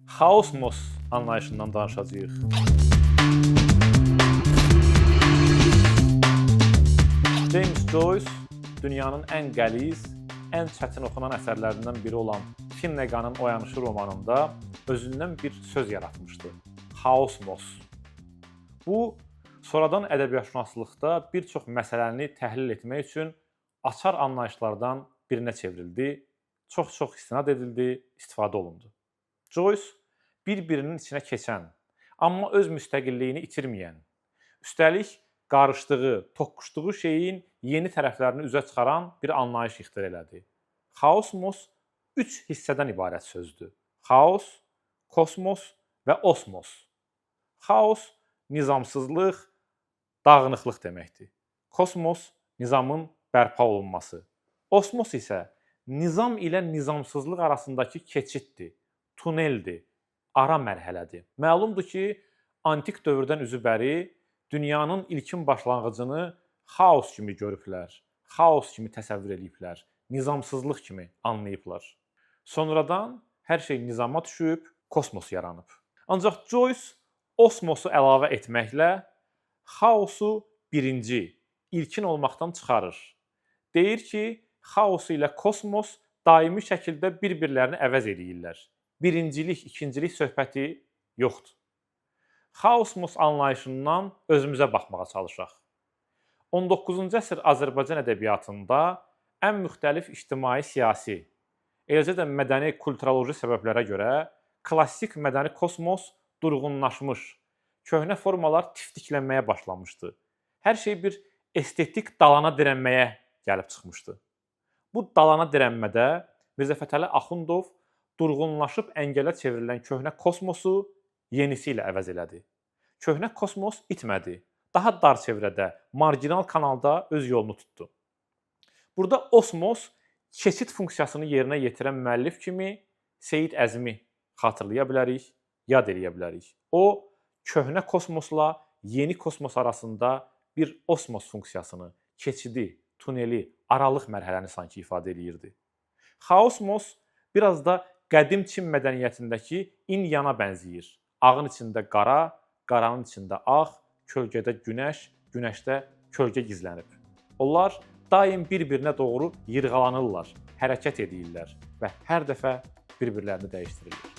Xaosmos anlayışından danışacağıq. James Joyce dünyanın ən qəliz, ən çətin oxunan əsərlərindən biri olan Finneganın Oyanışı romanında özündən bir söz yaratmışdı. Xaosmos. Bu, sonradan ədəbiyyatşünaslıqda bir çox məsələni təhlil etmək üçün açar anlayışlardan birinə çevrildi, çox istinad edildi, istifadə olundu. Joyce bir-birinin içinə keçən, amma öz müstəqilliyini itirməyən, üstəlik qarışdığı, toqquşduğu şeyin yeni tərəflərini üzə çıxaran bir anlayış ixtira elədi. Xaosmos 3 hissədən ibarət sözdür. Xaos, kosmos və osmos. Xaos nizamsızlıq, dağınıqlıq deməkdir. Kosmos nizamın bərpa olunması. Osmos isə nizam ilə nizamsızlıq arasındakı keçiddir, tuneldir, ara mərhələdir. Məlumdur ki, antik dövrdən üzübəri dünyanın ilkin başlanğıcını xaos kimi görüblər, xaos kimi təsəvvür ediblər, nizamsızlıq kimi anlayıblar. Sonradan hər şey nizama düşüb, kosmos yaranıb. Ancaq Joyce osmosu əlavə etməklə xaosu birinci, ilkin olmaqdan çıxarır. Deyir ki, xaos ilə kosmos daimi şəkildə bir-birlərini əvəz edirlər. Birincilik, ikincilik söhbəti yoxdur. Xaosmos anlayışından özümüzə baxmağa çalışaq. 19-cu əsr Azərbaycan ədəbiyyatında ən müxtəlif ictimai-siyasi, eləcə də mədəni-kulturoloji səbəblərə görə klassik mədəni kosmos durğunlaşmış, köhnə formalar tiftiklənməyə başlamışdı. Hər şey bir estetik dalana dirənməyə gəlib çıxmışdı. Bu dalana dirənmədə Mirzə Fətəli Axundov durğunlaşıb əngələ çevrilən köhnə kosmosu yenisi ilə əvəz elədi. Köhnə kosmos itmədi. Daha dar çevrədə, marginal kanalda öz yolunu tutdu. Burada osmos keçid funksiyasını yerinə yetirən müəllif kimi Seyid Əzmi xatırlaya bilərik, yad eləyə bilərik. O, köhnə kosmosla yeni kosmos arasında bir osmos funksiyasını, keçidi, tuneli, aralıq mərhələni sanki ifadə edirdi. Xaosmos biraz da qədim Çin mədəniyyətindəki yin-yana bənzəyir. Ağın içində qara, qaranın içində ağ, kölgədə günəş, günəşdə kölgə gizlənib. Onlar daim bir-birinə doğru yırğalanırlar, hərəkət edirlər və hər dəfə bir-birlərini dəyişdirirlər.